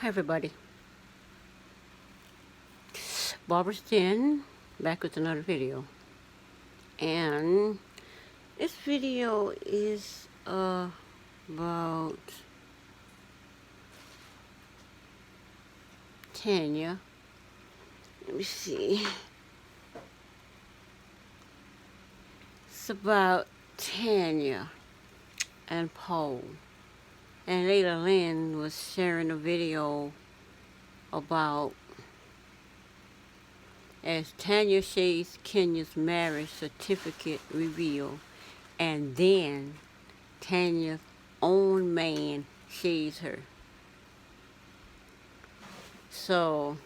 Hi everybody, Barbara's Den, back with another video. And this video is about Tanya. Let me see. It's about Tanya and Paul. And Layla Lynn was sharing a video about as Tanya shades Kenya's marriage certificate revealed, and then Tanya's own man shades her. So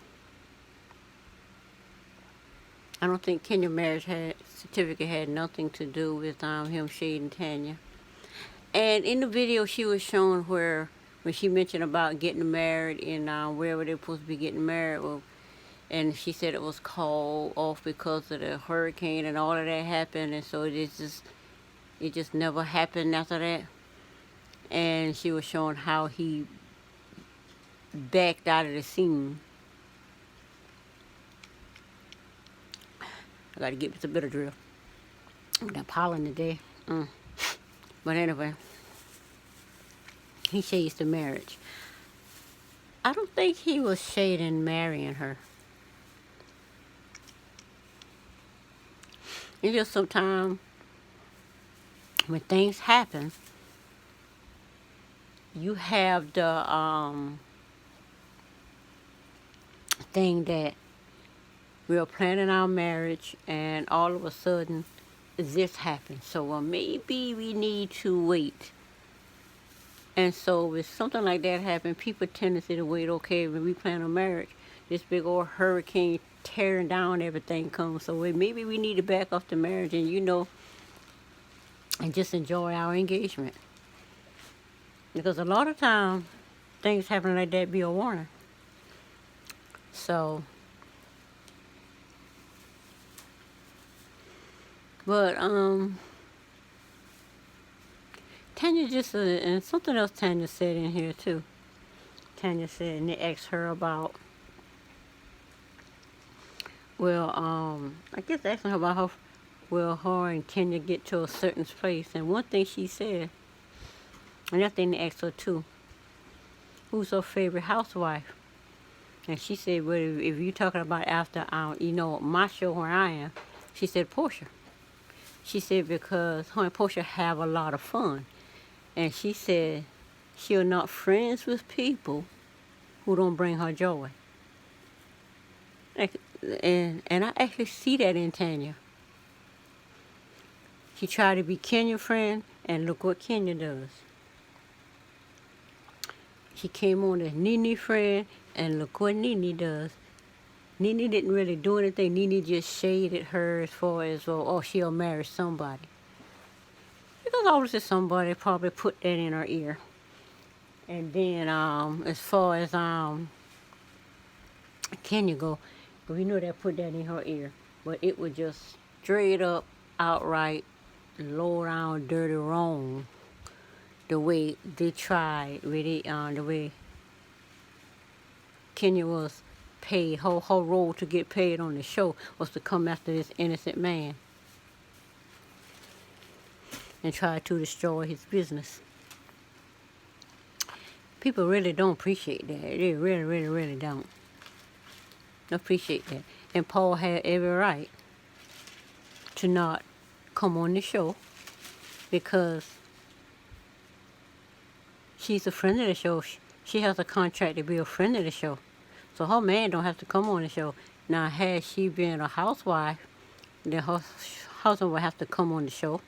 I don't think Kenya's marriage certificate had nothing to do with him shading Tanya. And in the video, she was shown where when she mentioned about getting married in wherever they're supposed to be getting married, well, and she said it was called off because of the hurricane and all of that happened, and so it just never happened after that. And she was showing how he backed out of the scene. I gotta get this a bit of drill. I'm got pollen today. But anyway, he shades the marriage. I don't think he was shading marrying her. It's just sometimes when things happen, you have the thing that we're planning our marriage and all of a sudden this happens. So well, maybe we need to wait. And so if something like that happens, people tendency to wait. Okay, when we plan a marriage, this big old hurricane tearing down everything comes. So maybe we need to back off the marriage and and just enjoy our engagement. Because a lot of times things happen like that be a warning. So but Tanya just and something else Tanya said in here too. Tanya said, and they asked her about, I guess asking her about how will her and Kenya get to a certain place. And one thing she said, and that thing they asked her too, who's her favorite housewife? And she said, well, if you're talking about after, my show where I am, she said Portia. She said because her and Portia have a lot of fun. And she said she's not friends with people who don't bring her joy. And I actually see that in Tanya. She tried to be Kenya's friend, and look what Kenya does. She came on as Nene friend, and look what Nene does. Nene didn't really do anything. Nene just shaded her as far as, she'll marry somebody. Because obviously somebody probably put that in her ear. And then as far as Kenya go, we know that put that in her ear. But it was just straight up, outright, low down, dirty wrong. The way they tried, the way Kenya was paid, her role to get paid on the show was to come after this innocent man and try to destroy his business. People really don't appreciate that. They really, really, really don't appreciate that. And Paul had every right to not come on the show because she's a friend of the show. She has a contract to be a friend of the show. So her man don't have to come on the show. Now, had she been a housewife, then her husband would have to come on the show.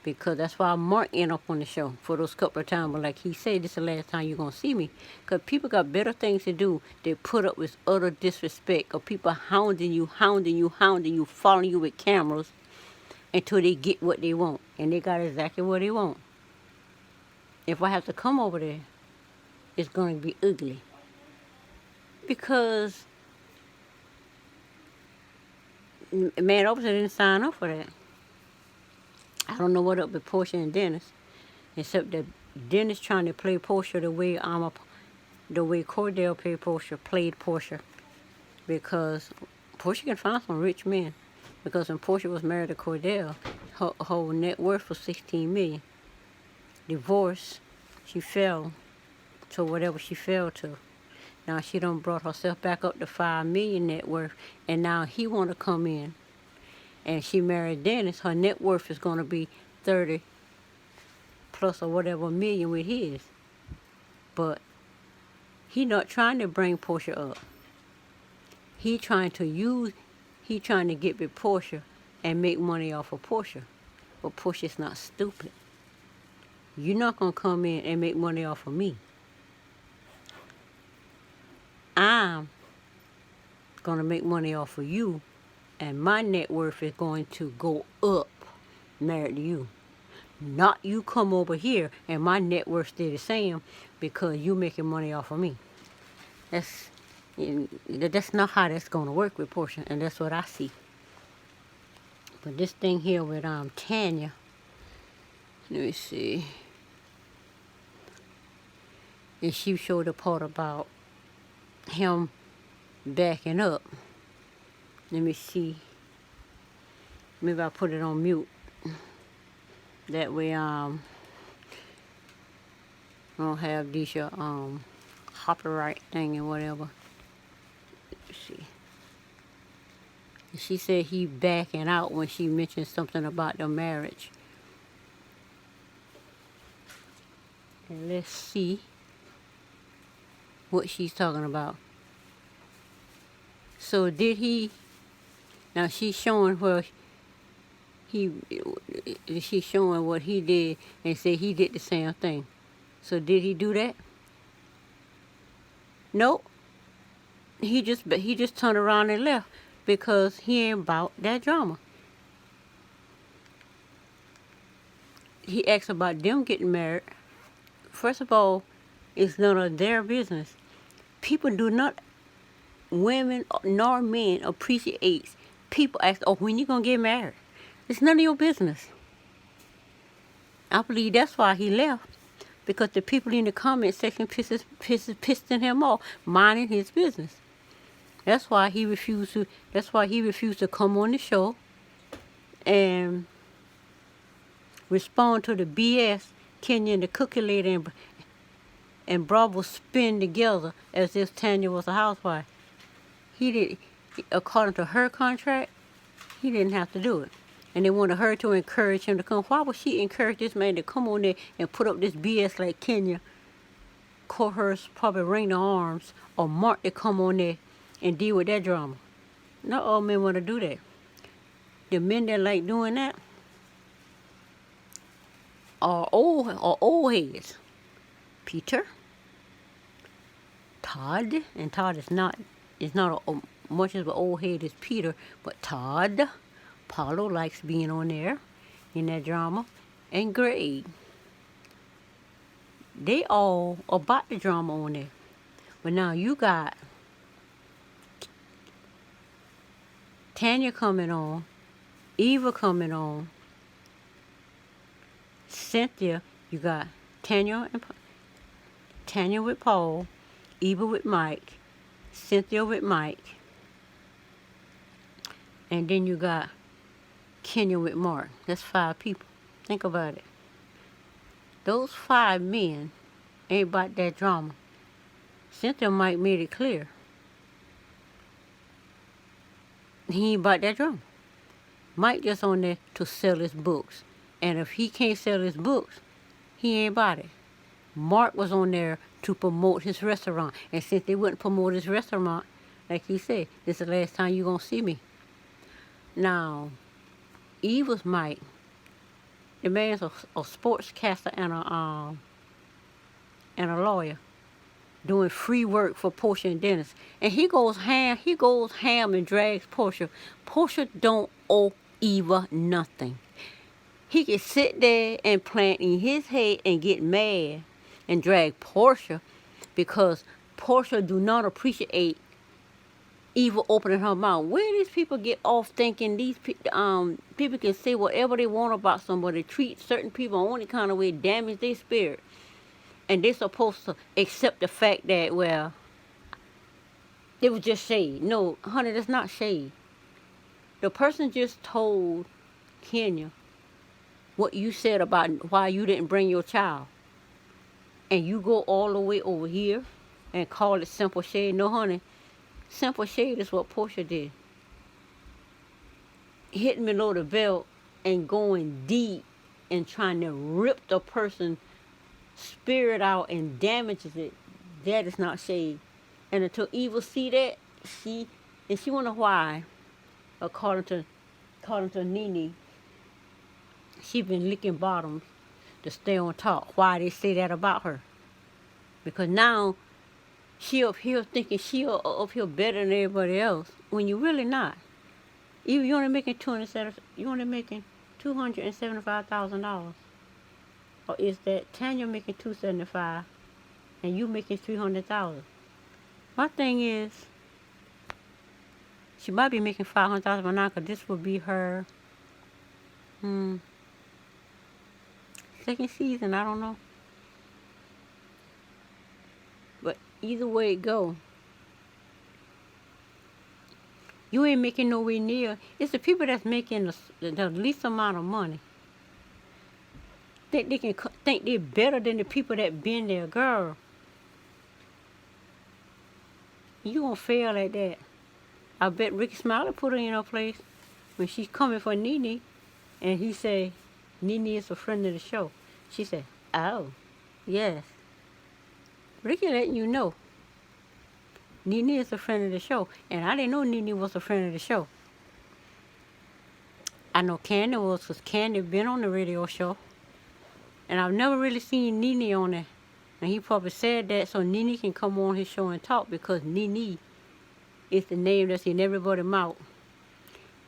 Because that's why Mark ended up on the show for those couple of times. But like he said, this is the last time you're going to see me. Because people got better things to do. They put up with utter disrespect. Or people hounding you, following you with cameras until they get what they want. And they got exactly what they want. If I have to come over there, it's going to be ugly. Because man obviously didn't sign up for that. I don't know what up with Portia and Dennis, except that Dennis trying to play Portia the way the way Cordell played Portia, because Portia can find some rich men. Because when Portia was married to Cordell, her net worth was $16 million. Divorce, she fell to whatever she fell to. Now she done brought herself back up to $5 million net worth, and now he want to come in. And she married Dennis. Her net worth is going to be 30 plus or whatever million with his. But he not trying to bring Portia up. He trying to get with Portia and make money off of Portia. But Portia's not stupid. You're not going to come in and make money off of me. I'm going to make money off of you, and my net worth is going to go up married to you. Not you come over here and my net worth stay the same because you making money off of me. That's not how that's going to work with Portia, and that's what I see. But this thing here with Tanya, let me see. And she showed the part about him backing up. Let me see. Maybe I'll put it on mute. That way I don't have these copyright thing and whatever. Let's see. She said he backing out when she mentioned something about the marriage. And let's see what she's talking about. So did he? Now she's showing where she's showing what he did and said he did the same thing. So did he do that? Nope. He just turned around and left because he ain't about that drama. He asked about them getting married. First of all, it's none of their business. People do not, women nor men appreciate people ask, oh, when you gonna get married? It's none of your business. I believe that's why he left. Because the people in the comment section pissing him off, minding his business. That's why he refused to come on the show and respond to the BS Kenya and the cookie lady and Bravo spin together as if Tanya was a housewife. According to her contract, he didn't have to do it. And they wanted her to encourage him to come. Why would she encourage this man to come on there and put up this BS like Kenya, Courthouse, probably Ring the Arms, or Mark to come on there and deal with that drama? Not all men want to do that. The men that like doing that are old heads. Peter, Todd, and Todd is not much of an old head as Peter, but Todd, Paulo likes being on there in that drama, and Greg. They all about the drama on there. But now you got Tanya coming on, Eva coming on, Cynthia. You got Tanya with Paul, Eva with Mike, Cynthia with Mike, and then you got Kenya with Mark. That's 5 people. Think about it. Those 5 men ain't about that drama. Cynthia Mike made it clear. He ain't about that drama. Mike just on there to sell his books. And if he can't sell his books, he ain't about it. Mark was on there to promote his restaurant. And since they wouldn't promote his restaurant, like he said, this is the last time you're going to see me. Now, Eva's Mike, the man's a sportscaster and a lawyer doing free work for Portia and Dennis. And he goes ham and drags Portia. Portia don't owe Eva nothing. He can sit there and plant in his head and get mad and drag Portia because Portia do not appreciate Eva opening her mouth. Where these people get off thinking these people can say whatever they want about somebody, treat certain people only kind of way, damage their spirit. And they're supposed to accept the fact that, well, it was just shade. No, honey, that's not shade. The person just told Kenya what you said about why you didn't bring your child. And you go all the way over here and call it simple shade. No, honey, simple shade is what Portia did. Hitting below the belt and going deep and trying to rip the person's spirit out and damages it. That is not shade. And until Eva see that, she wonder why, according to Nene, she been licking bottoms to stay on top. Why they say that about her? Because now she up here thinking she up here better than everybody else when you really not. Even you only making $275,000, or is that Tanya making $275 and you making $300,000? My thing is, she might be making $500,000 by now, because this will be her second season. I don't know, but either way it go, you ain't making nowhere near. It's the people that's making the least amount of money think they're better than the people that been there. Girl, you gonna fail at that. I bet Ricky Smiley put her in her place when she's coming for Nene, and he said, Nene is a friend of the show. She said, oh, yes. Ricky letting you know Nene is a friend of the show, and I didn't know Nene was a friend of the show. I know Candy was, because Candy been on the radio show, and I've never really seen Nene on there. And he probably said that so Nene can come on his show and talk, because Nene is the name that's in everybody's mouth.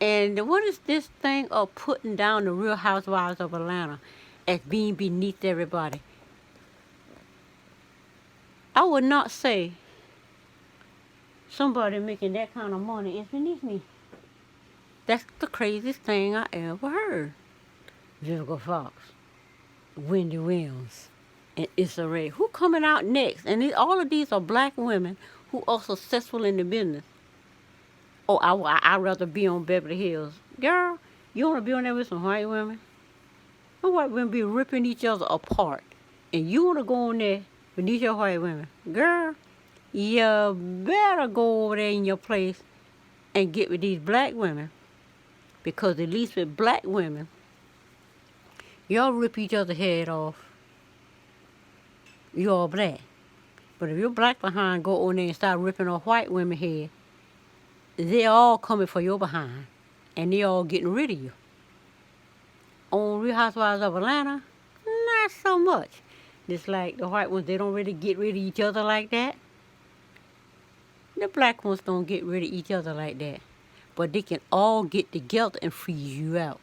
And what is this thing of putting down the Real Housewives of Atlanta as being beneath everybody? I would not say somebody making that kind of money is beneath me. That's the craziest thing I ever heard. Vivica Fox, Wendy Williams, and Issa Rae. Who coming out next? And all of these are black women who are successful in the business. Oh, I'd rather be on Beverly Hills. Girl, you want to be on there with some white women? Some white women be ripping each other apart. And you want to go on there with these your white women? Girl, you better go over there in your place and get with these black women. Because at least with black women, y'all rip each other's head off. You all black. But if you're black behind, go on there and start ripping off white women's head, they're all coming for your behind. And they all getting rid of you. On Real Housewives of Atlanta, not so much. Just like the white ones, they don't really get rid of each other like that. The black ones don't get rid of each other like that. But they can all get together and freeze you out.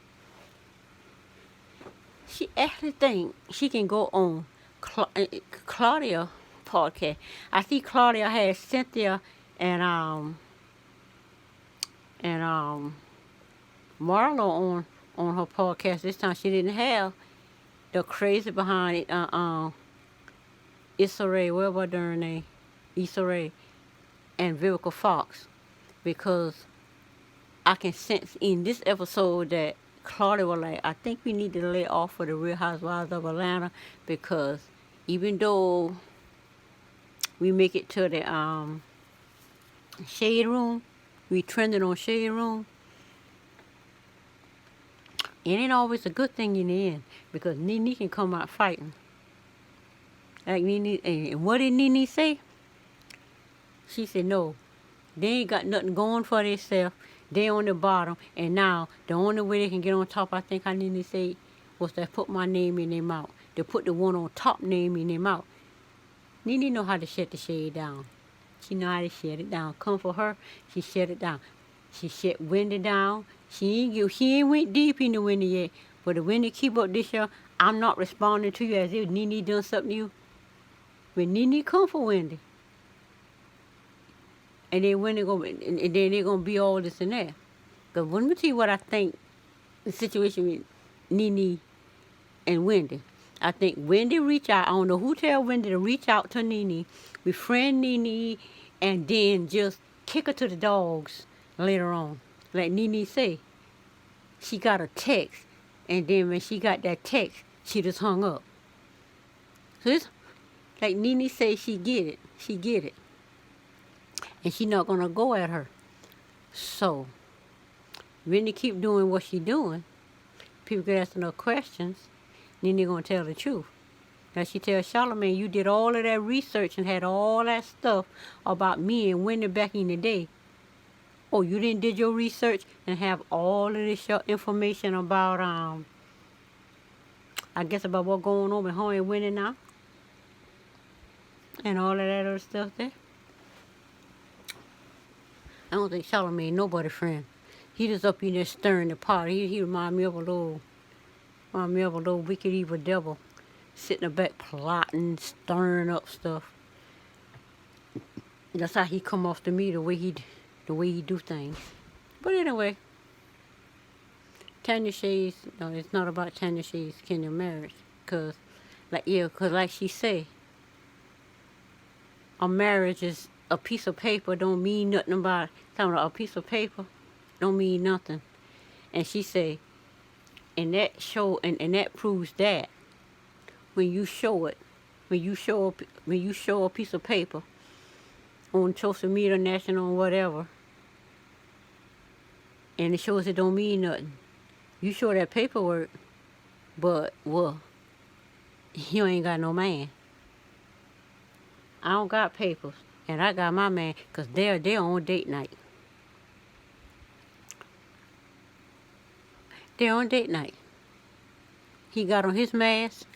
She actually think she can go on Claudia podcast. I see Claudia has Cynthia and Marlo on her podcast. This time she didn't have the crazy behind it. Issa Rae, what about her name? Issa Rae and Vivica Fox, because I can sense in this episode that Claudia was like, I think we need to lay off for the Real Housewives of Atlanta, because even though we make it to the Shade Room, we trending on Shade Room, it ain't always a good thing in the end, because Nene can come out fighting. Like Nene, and what did Nene say? She said, no, they ain't got nothing going for themselves. They on the bottom, and now the only way they can get on top, I think I need to say, was to put my name in their mouth. To put the one on top name in their mouth. Nene know how to shut the shade down. She know how to shut it down. Come for her, she shut it down. She shut Wendy down. She ain't went deep into Wendy yet. But if Wendy keep up this year, I'm not responding to you as if Nene done something to you. When Nene come for Wendy, and then when and then they're gonna be all this and that. Cause let me tell you what I think the situation with Nene and Wendy. I think Wendy reached out. I don't know who tell Wendy to reach out to Nene, befriend Nene, and then just kick her to the dogs later on. Like Nene say, she got a text, and then when she got that text, she just hung up. So it's like Nene say she get it. She get it. And she not gonna go at her. So Wendy keep doing what she doing. People get asking her questions. Nene gonna tell the truth. Now she tells Charlamagne, you did all of that research and had all that stuff about me and Wendy back in the day. Oh, you didn't did your research and have all of this information about I guess about what's going on with her and Wendy now, and all of that other stuff there. I don't think Charlamagne nobody friend. He just up in there stirring the pot. He remind me of a little wicked evil devil, sitting in the back plotting, stirring up stuff. That's how he come off to me, the way he do things. But anyway, Tanya Shades, no, it's not about Tanya Shades' Kenya marriage, cause like she say, a marriage is a piece of paper, don't mean nothing about a piece of paper, don't mean nothing. And she say, and that show and that proves that when you show it, when you show a piece of paper on social media, national, whatever, and it shows it don't mean nothing. You show that paperwork, but well, you ain't got no man. I don't got papers, and I got my man, cause they're on date night. They're on date night. He got on his mask.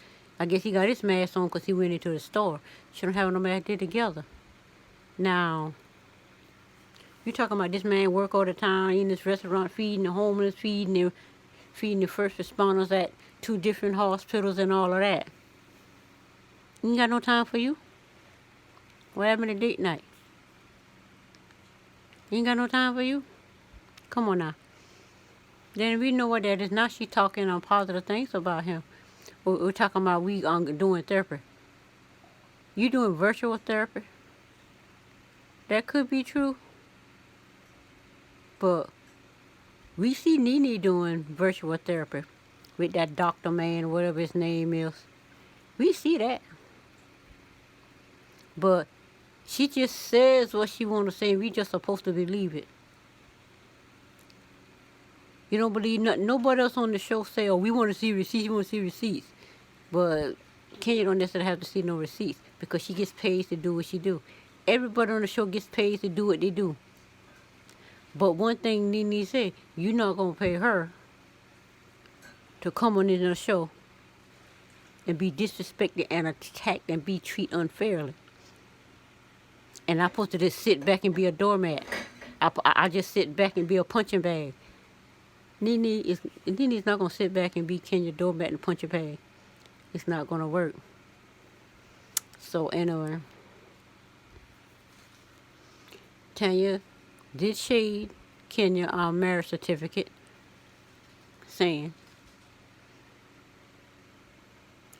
I guess he got his mask on because he went into the store. Shouldn't have no mask. They're together. Now, you talking about this man work all the time in this restaurant, feeding the homeless, feeding the first responders at 2 different hospitals and all of that. He ain't got no time for you. What happened to date night? He ain't got no time for you? Come on now. Then we know what that is. Now she talking on positive things about him. We're talking about we doing therapy. You doing virtual therapy? That could be true. But we see Nene doing virtual therapy with that doctor man, whatever his name is. We see that. But she just says what she want to say. We just supposed to believe it. You don't believe nothing. Nobody else on the show say, oh, we want to see receipts, we want to see receipts. But Kenya don't necessarily have to see no receipts because she gets paid to do what she do. Everybody on the show gets paid to do what they do. But one thing Nene said, you're not going to pay her to come on in the show and be disrespected and attacked and be treated unfairly. And I'm supposed to just sit back and be a doormat. I just sit back and be a punching bag. Nene's not going to sit back and be Kenya doormat and punch a bag. It's not going to work. So anyway, Tanya did shade Kenya our marriage certificate, saying,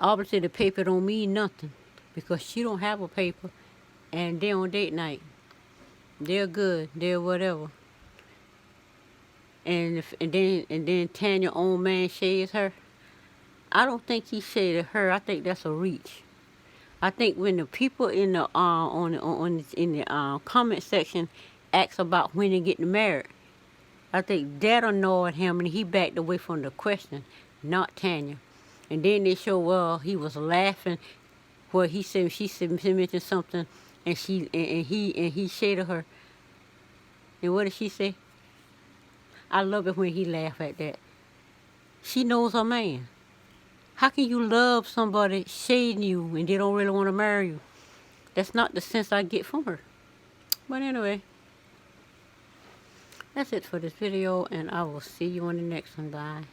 obviously the paper don't mean nothing because she don't have a paper and they're on date night. They're good. They're whatever. And then Tanya own man shades her. I don't think he shaded her. I think that's a reach. I think when the people in the comment section ask about when they getting married, I think that annoyed him and he backed away from the question, not Tanya. And then they show he was laughing where he mentioned something and he shaded her. And what did she say? I love it when he laugh at that. She knows her man. How can you love somebody shading you and they don't really want to marry you? That's not the sense I get from her. But anyway, that's it for this video, and I will see you on the next one. Bye.